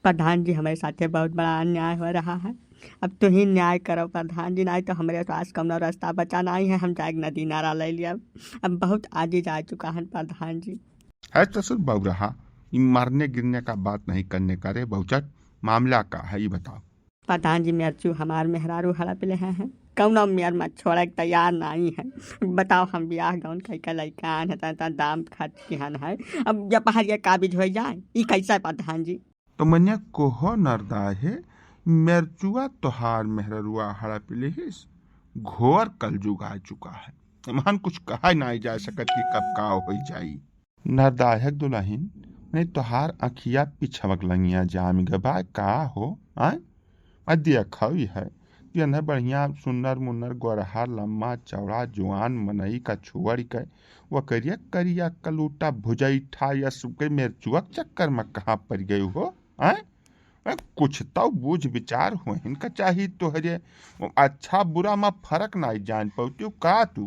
प्रधान जी हमारे साथे बहुत बड़ा अन्याय हो रहा है। अब तू ही न्याय करो प्रधान जी, नहीं तो हमारे पास कौनो रास्ता बचा नहीं है। हम जाए नदी नारा ले लिया, अब बहुत आगे जा चुका है प्रधान जी। है तो सुन बहु रहा, ये मरने गिरने का बात नहीं करने का रे बहुचट, मामला का है ये बताओ। प्रधान जी मेरचू हमार मेहरारू हड़प ले हैं, कौनो मेयर मत छोड़े के तैयार नहीं है। बताओ हम ब्याह गौन कई का लड़का है दाम खर्च किहन है, अब जब पहाड़िया काबिज हो जाए ये कैसा प्रधान जी। तो मन्या कोहो नरदा है, मेरचुआ तोहार मेहररुआ हड़प लेहिस, घोर कलजुग आ चुका है। मन कुछ कहा नहीं जा सकत कि कब का हो जाई। नरदायक दुल्हन ने तोहार अखिया पिछवक लंगिया जाम गबा का हो आय देखी है कि न बढ़िया सुन्नर मुन्नर गोरहा लम्मा चौड़ा जुआन मनई का छुअड़ के वो करिया करिया कलूटा भुजैठा या सुके मेर चुअक चक्कर में कहाँ पड़ गई हो आय कुछ तो बूझ विचार हो इनका चाहिए तोहरे, अच्छा बुरा में फर्क नहीं जान पाती का तू।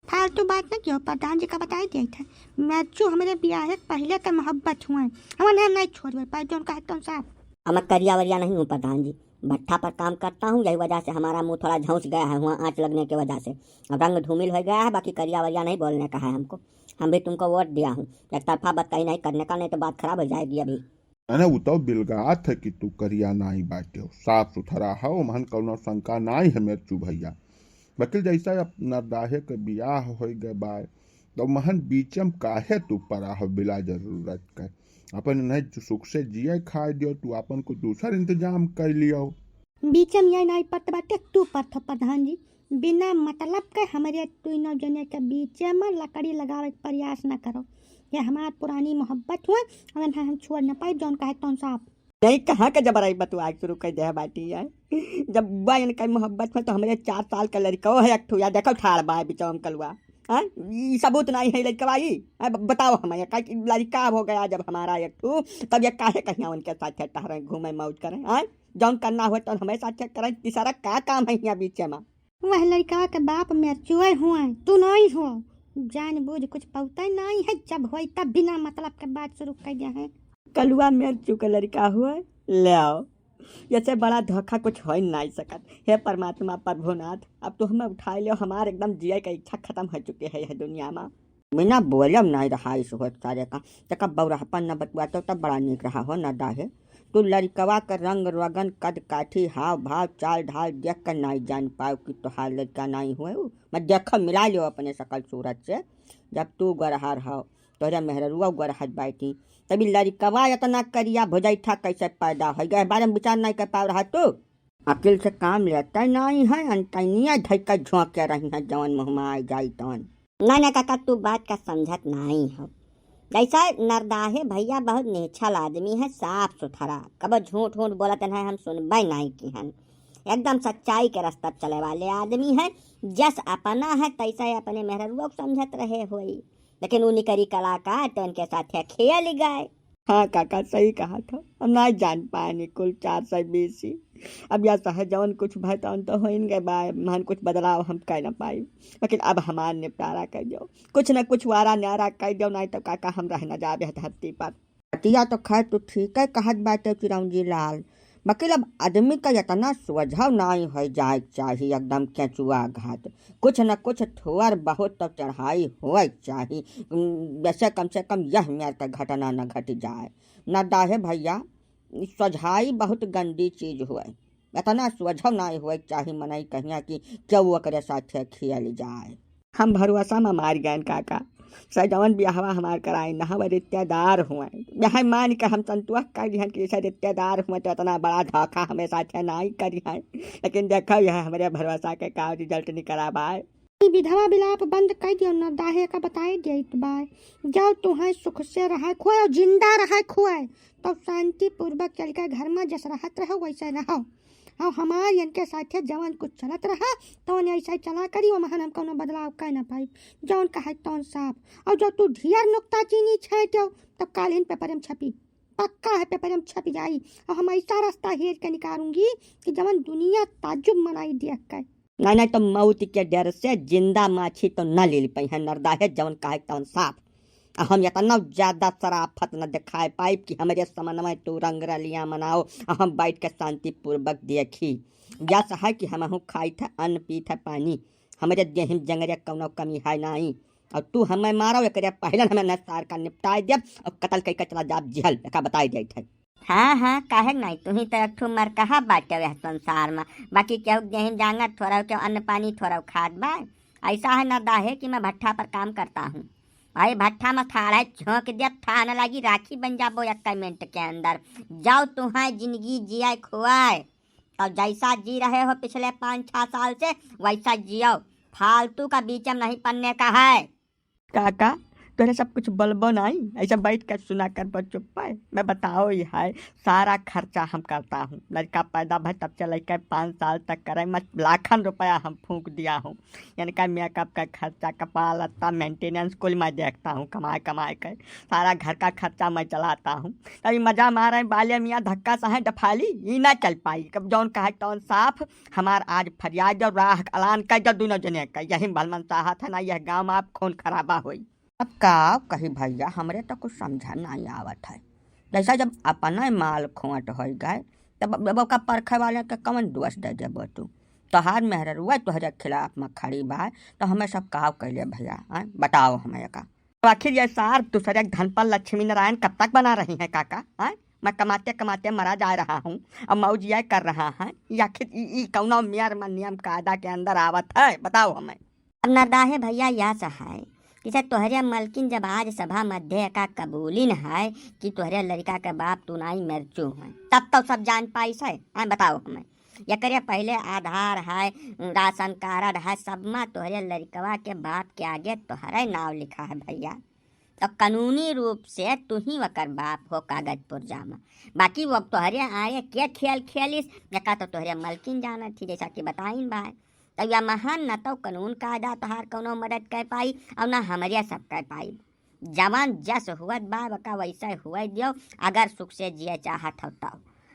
फालतू बात न क्यों, प्रधान जी का बताई दिया था मैचू हमारे ब्याह पहले का मोहब्बत हुआ हमारे नहीं छोड़ पाए जो उनका एकदम साहब। मैं करिया वरिया नहीं हूँ प्रधान जी, भट्ठा पर काम करता हूँ, यही वजह से हमारा मुंह थोड़ा झौंस गया है वहाँ आँच लगने की वजह से, रंग धूमिल हो गया है। बाकी करिया वरिया नहीं बोलने का है हमको, हम भी तुमको वोट दिया हूँ, एक तरफा बात कहीं नहीं करने का, नहीं तो बात खराब हो जाएगी। अभी अने वो तो बिलगात है कि तू करिया नहीं बाटे हो, साफ सुथरा हो, मन कौनो शंका नहीं है मेरे चू भैया। वकील जैसा नरदाहे के बियाह हो गए बाय तो महन बीचम काहे तू पड़ा हो बिला जरूरत के, अपन नहीं सुख से जिए खाए दियो, तू अपन को दूसरा इंतजाम कर लियो। बीचम यही नहीं पत बाटे तू पथ प्रधान जी, बिना मतलब के हमारे तीनों जने के बीच में लकड़ी लगावे के प्रयास न करो। ये हमार पुरानी मोहब्बत हुआ अगर हम छोड़ न पाए जौन कहे तौन साहब। नहीं कहाँ के जबराई बतुआ शुरू कर दे बाटी है, जब बुआ इनका मोहब्बत में तो हमारे 4 साल का लड़का है एक ठुया देखो ठाड़ बा बिचौम कलुआ हाँ, ये सबूत नहीं है लड़का भाई। बताओ हमें का लड़का हो गया जब हमारा एक ठू, तब ये काहे कहीं उनके साथ टहरें घूमें मौज करें हाँ, जौन करना हो तो हमें साथ करें, तीसरा का काम है यहाँ बीच में। वह लड़का के बाप में चुए हुआ तू नहीं हो, जान बूझ कुछ पौता नहीं है, जब हो तब बिना मतलब के बात शुरू कर दिया है। कलुआ मेर चुके लड़का हुआ ले आओ, जैसे बड़ा धोखा कुछ हो नहीं सकत। हे परमात्मा प्रभुनाथ, अब तो हमें उठा लो, हमारे एकदम जिए का इच्छा खत्म हो चुकी है यह दुनिया में। बिना बोलम नहीं रहा इस हो सारे का, तक बौराहपन न बतुआ तो तब बड़ा निक रहा हो न दाहे। तू लड़कवा का रंग रगन कद काठी हाव भाव चाल ढाल देख कर नहीं जान पाओ कि तुहार लड़का नहीं हुए। मैं देख मिला लो अपने सकल सूरत से, जब तू गरहार हो तोहरे मेहरुआ गरहत बैठी, तभी लड़कवा इतना करिया भुजैठा कैसे पैदा हो गए, बारे में विचार नहीं कर पा रहा तू। अकिल से काम लेता नहीं है, अंतनिया धक्का झोंक के रही है जवन मुँह में आई जाई तवन। नहीं काका तू बात का समझत नहीं हो, जैसा नरदाहे भैया बहुत नेछल आदमी है, साफ सुथरा, कब झूठ झूठ बोलते हैं हम सुनबे नहीं की हन, एकदम सच्चाई के रास्ता चले वाले आदमी है। जस अपना है तैसा अपने मेहरुआ समझत रहे हुई, लेकिन उन्हीं करी कलाकार तो उनके साथ खेल गए। हाँ काका सही कहा था, हम नहीं जान पाए कुल 420 ही। अब यह सह जवन कुछ भयतन तो हो गए बाय मान कुछ बदलाव हम कह न पाई, लेकिन अब हमार निपटारा कर दो, कुछ न कुछ वारा न्यारा कर दो, नहीं तो काका हम रह न जाबे धरती पर। हतिया तो खैर तू ठीक है कहत बाटे चिरौंजी लाल, वकील अब आदमी का इतना स्वभाव नहीं हो जाए चाहिए एकदम केचुआ घात, कुछ न कुछ थोड़ बहुत तो चढ़ाई हो चाहिए, वैसे कम से कम यह मेरे का घटना न घट जाए। न दाहे भैया स्वझाई बहुत गंदी चीज हुए, इतना स्वझाव नहीं हुए चाहिए मनाई कहिया कि क्यों ओकरे साथ खियल जाए। हम भरोसा में मार गए काका, सजवन ब्याहवा हमार कराए न हम रिश्तेदार हुए, ब्याह मान के हम संतोष कर दिहन कि रिश्तेदार हुए तो इतना बड़ा धोखा हमें साथ नहीं करी है, लेकिन देखो यह हमारे भरोसा के का रिजल्ट निकला बाय। विधवा बिलाप बंद कर दियो न दाहे का बताए दिया बाय, जाओ तुम्हें सुख से रहा खोए और जिंदा रहा खोए, तो शांति पूर्वक चल के घर में जैसे रहत रहो वैसे रहो, और हमारे इनके साथ जवन कुछ चलत रहा तो ऐसा चला करी, वहाँ हम कोनो बदलाव कर न पाई, जौन कहे तौन साफ। और जो तू ढियर नुक्ता चीनी छेटो तो कालीन पेपर में छपी, पक्का है पेपर में छप जाई, और हम ऐसा रास्ता हेर के निकालूंगी कि जवन दुनिया ताजुब मनाई देख कर। नहीं तो मौत के डर से जिंदा माछी तो न ले पाई है नरदा है जवन कहे तौन साफ। हम इतना ज्यादा शराफत न दिखाए पाई कि हमारे समन्वय तू रंग रलियाँ मनाओ हम बैठ के शांतिपूर्वक देखी। जैसा है कि हम खाई थे अन्न पी थे पानी, हमारे देह जंगरे कौनो कमी है नहीं। और तू हमें मारो एक पहले हमें नसार का निपटाए दे और कतल कई चला जाब जेल का बताई दे थे। हाँ हाँ काहे नहीं, तुम्ही तो एक ठो मर कहा बाटे वह संसार में, बाकी केहू गेहूँ जांगा थोड़ा के अन्न पानी थोड़ा खाद बा। ऐसा है न दाहे कि मैं भट्ठा पर काम करता हूँ, भाई भट्ठा में थाड़ा झोंक दिया था न लगी राखी बन जाबो 1 मिनट के अंदर। जाओ तुम्हारी जिंदगी जिया खुआए, तो जैसा जी रहे हो पिछले 5-6 साल से वैसा जियो, फालतू का बीच में नहीं पन्ने का है। काका तोरे सब कुछ बलबो नहीं, ऐसा बैठ कर सुना कर पर चुप पाए। मैं बताओ ये है सारा खर्चा हम करता हूँ, लड़का पैदा भर तब से लेकर 5 साल तक करे मैं लाखन रुपया हम फूंक दिया हूँ। यानी कि मेकअप का खर्चा, कपड़ा लत्ता, मेंटेनेंस कुल मैं देखता हूँ, कमाए कमाए कर सारा घर का खर्चा मैं चलाता हूँ। तभी मजा मारे बाले मियाँ धक्का सहे डफाली ये ना चल पाई, कब जौन कहा तौन साफ हमार आज फरियाद और राह अलान कर दोनों जने का यही भलमन चाहत है ना यह गाँव में आप खून खराबा हुई। अब का कही भैया हमरे तो कुछ समझ नहीं आवत है। जैसा जब अपना माल खोट हो गए तब का परखे वाले के कमन दोष दे देबो तू, तोहार मेहरुआ तोहरे खिलाफ में खड़ी बा तो हमें सब कहा कैले भैया बताओ हमें का। तो आखिर ये सार दूसरे धन पर लक्ष्मी नारायण कब तक बना रही हैं काका? मैं कमाते कमाते मरा जा रहा हूँ अब मौजिया कर रहा है, आखिर कौनो मेयर में नियम कायदा के अंदर आवत है बताओ हमें। अब नरदाहे भैया यह सहाय कि तोहरे मलकिन जब आज सभा मध्य का कबूलिन है कि तोहरे लड़का के बाप तू नहीं मरचू है तब तो सब जान पाई से बताओ हमें। ये करे पहले आधार है, राशन कार्ड है, सब में तोहरे लड़कवा के बाप के आगे तोहरे नाव लिखा है भैया, तो कानूनी रूप से तू ही वकर बाप हो कागज पुर्जा में। बाकी वो तोहरे आए के खेल खेलिस का तो तोहरे मलकिन जाना थी जैसा कि बताइन बा। तो यह महान न तो कानून कायदा तोहार कोनो मदद कर पाई और न हमारे सब कर पाई। जवान जस हुआ बा का वैसा हुआ दियो अगर सुख से जिए चाहत हो तो,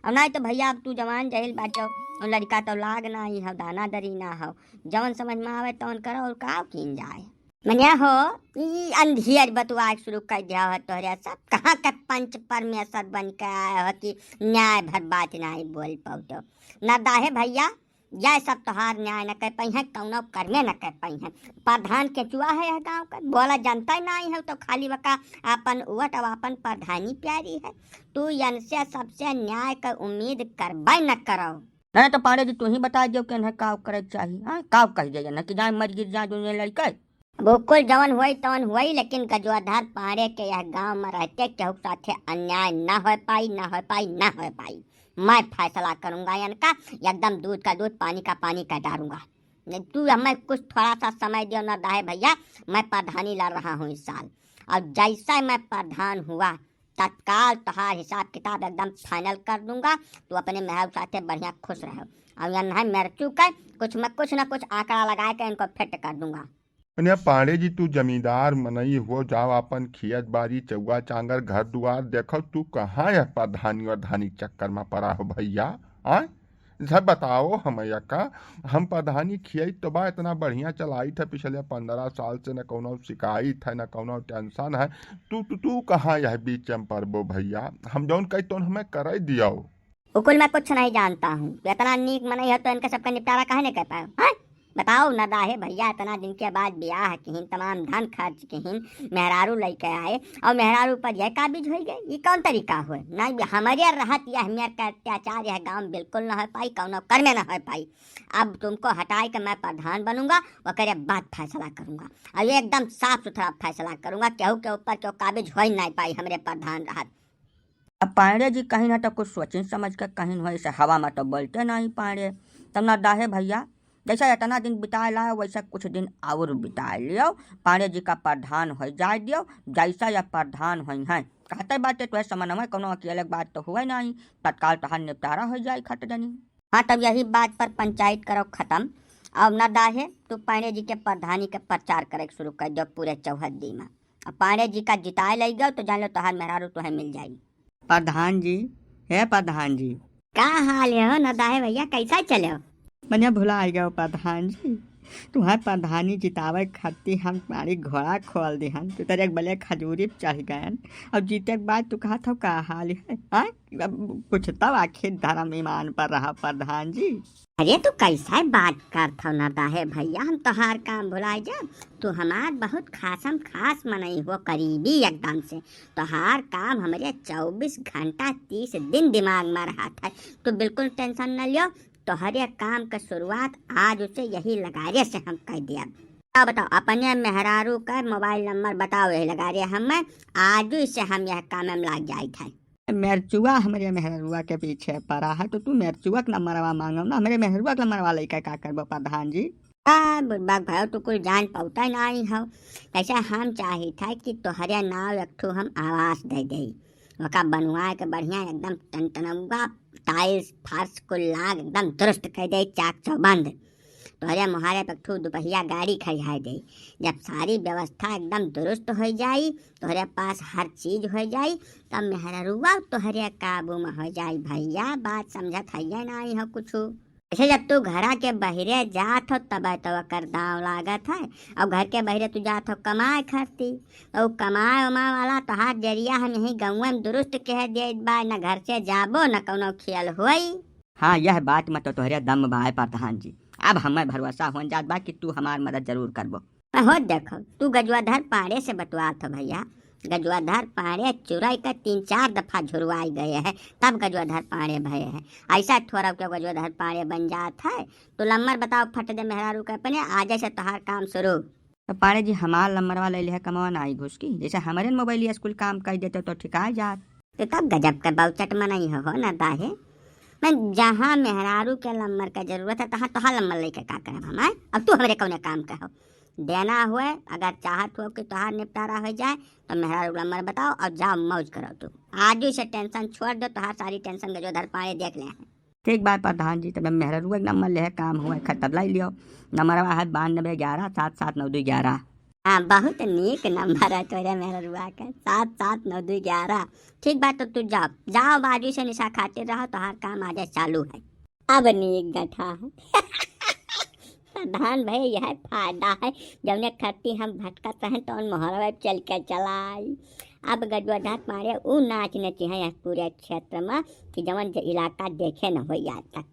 और नहीं तो भैया अब तू जवान जहिल बाटो और लड़का तो लाग ना ही हो, दाना दरी ना हो, जवन समझ में आवे तवन करो और का किन जाए। मनिया हो ई अंधियर बतुआ शुरू कर दिया हो तोहरे सब कहाँ के पंच परमेश्वर बन के आए हो कि न्याय भर बात नहीं बोल पाओ तो। न दाहे भैया यह सब तोहार न्याय न कर पाई है, कौनो कर्मे न कर पाई है। प्रधान के चुआ है गाँव का बोला जनता नहीं है तो खाली वका अपन उवट और अपन प्रधानी प्यारी है। तू यन से सबसे न्याय का उम्मीद करबे न करो। नहीं तो पांडे जी तू ही बता दियो कि इन्हें काव करे चाहिए, काव कह जाइए न कि जाए मर गिर जाए दुनिया लड़के बिल्कुल जवन हुई तवन हुई, लेकिन गजवाधार पाड़े के यह गांव में रहते केहू साथे अन्याय न हो पाई न हो पाई न हो पाई। मैं फैसला करूंगा इनका, एकदम दूध का दूध पानी का पानी कर डालूंगा। तू हमें कुछ थोड़ा सा समय दियो न दाहे भैया, मैं प्रधानी ला रहा हूँ इस साल, और जैसा मैं प्रधान हुआ तत्काल तोहार हिसाब किताब एकदम फाइनल कर दूंगा। तू अपने महल साथे बढ़िया खुश रहो, और यह नहीं मर चुका कुछ न कुछ आंकड़ा लगा के इनको फिट कर दूंगा। पांडे जी तू जमींदार मनई हो जाओ अपन खियत बारी चौआ चांगर घर दुआर देखो, तू कहाँ है प्रधानी और धानी चक्कर में पड़ा हो भैया? सब बताओ हमें का हम प्रधानी खियाई तो बा इतना बढ़िया चलाई था पिछले 15 साल से, न कोनो शिकायत है न कोनो टेंशन है। तू कहाँ है बीच में पड़बो भैया? हम जौन कही तो हमें कर दियो। उकुल मैं कुछ नहीं जानता हूँ, इतना नीक मनई है तो इनका सबका निपटारा काहे नहीं कर पाए? बताओ न दाहे भैया, इतना दिन के बाद ब्याह किहिन, तमाम धन खर्च किहिन, मेहरारू लेके आए और मेहरारू पर यह काबिज हो गए, ये कौन तरीका हुए? नहीं हमारे रहत यह हमारे का अत्याचार यह गाँव बिल्कुल न हो पाई, कौनो कर में न हो पाई। अब तुमको हटाए के मैं प्रधान बनूंगा और करे बाद फैसला करूंगा, और ये एकदम साफ सुथरा फैसला करूंगा, केहू के ऊपर क्यों काबिज हो ही नहीं पाई हमारे प्रधान रहत। अब पांडे जी कहीं ना तो कुछ सोची समझ कर कहीं हो, ऐसे हवा में तो बोलते नहीं पांडे। तब ना दाहे भैया जैसा इतना दिन बिता लाओ वैसा कुछ दिन और बिता लियो, पांडे जी का प्रधान हो जाए दियो, जैसा या प्रधान हो है कहते बातें तो समन्वय कोनो अकेले बात तो हुआ नहीं, तत्काल तहार निपटारा हो जाए खट जनी। हाँ तब यही बात पर पंचायत करो खत्म। अब न दाहे तू पांडे जी के प्रधानी के प्रचार करे शुरू कर दो पूरे चौहद्दी में, अब पांडे जी का जिताए लग गयो तो जान लो तोहार मेहरारू तुम्हें मिल जाएगी। प्रधान जी है प्रधान जी का हाल है न दाहे भैया, कैसा चले हो? मैंने भुला गया प्रधान जी, तुम्हारे प्रधानी जितावे खातिर हम तुम्हारी घोड़ा खोल दिहन तो तेरे एक बले खजूरी चढ़ गयन और जीते के बाद तू कहा था का हाल है हाँ कुछ तब आखिर धर्म ईमान पर रहा प्रधान जी। अरे तू कैसा बात करत हो नरदाहे भैया, हम तोहार काम भुलाए जा। तू हमार बहुत खासम खास मनई हो, करीबी एकदम से। तोहार काम हमारे 24 घंटा 30 दिन दिमाग में रहा था। तो बिल्कुल टेंशन न लियो, तोहरे काम का शुरुआत आज उसे यही लगारे से हम कर दिया। अब बताओ अपने मेहरारू का मोबाइल नंबर बताओ, यही लगारे हमें आज से हम यह काम में लग जाए थे। मेरचुआ हमारे मेहरुआ के पीछे पड़ा है तो तू मेरचुआ का नंबरवा मांगो ना, हमारे मेहरुआ का नंबरवा लेकर का करबो प्रधान जी। बुढ़बाक भाई तू कुछ जान पाता नहीं हो। ऐसा हम चाही था कि तोहरे नाव एक ठो हम आवास दे दे, ओका बनवा के बढ़िया एकदम टनटनौगा टाइल्स फर्श को लाग एकदम दुरुस्त कर दे, चाक चौबंद तोहरे मुहारे पे ठू दुपहिया गाड़ी खरिया दे। जब सारी व्यवस्था एकदम दुरुस्त हो जाई, तोहरे पास हर चीज हो जाई, तब मेहरुआ तोहरे काबू में हो जाई भैया। बात समझत है नहीं हो कुछ। ऐसे जब तू घरा के बहरे जात हो तब तो कर दाव लागत है, और घर के बहरे तू जात हो कमाए खाती, तो कमाए उमाए वाला तोहार जरिया हम यही गाँव में दुरुस्त कह दे बा, न घर से जाबो न कौनो खेल होई। हाँ यह बात में तो तोहरे दम बाय प्रधान जी। अब हमें भरोसा हो जात बा कि तू हमार मदद जरूर करबो। हो देखो तू गजवाधर पाड़े से बटवात हो भैया। गजवाधर पाड़े चुराई का 3-4 दफा झुरवाई गए हैं, तब गजवाधर पाड़े भये हैं। ऐसा थोड़ा के गजवाधर पाड़े बन जात है। तो नंबर बताओ फट दे मेहरारू के अपने, आज से तोहार काम शुरू। तो पाड़े जी हमार नंबर वाला ले कमावा ना आई घुस की, जैसे हमारे मोबाइल स्कूल काम कर देते तो ठिका जात। तो तब गजब का बहुचट मनाई हो ना दाहे। मैं जहाँ मेहरारू के नंबर का जरूरत है तहाँ तोहार नंबर लेके का करब हमारे। अब तू हमारे कौन काम का हो देना हुए, अगर चाहत हो कि तोहार निपटारा हो जाए तो मेहरारू नंबर बताओ और जाओ मौज करो। तू आज से टेंशन छोड़ दो, तोहार सारी टेंशन गजवाधर पाड़े देख ले हैं। ठीक बात प्रधान जी, तब मेहरुआ नंबर ले काम हुआ खतर लाई लियो। नंबर है 9211779211। हाँ बहुत नीक नंबर है तोरे मेहरुआ का, 779211। ठीक बात, तो तू जाओ जाओ बाजू से निशा खाते रहो, तोहार काम आज चालू है। अब नीक गठा है प्रधान भाई यह फायदा है, जब खट्टी हम भटकत हैं तो मोहरवा चल के चलाई। अब गजवाधर पाड़े ऊ नाच नची है पूरे क्षेत्र में कि जवन इलाका देखे न हो आज तक।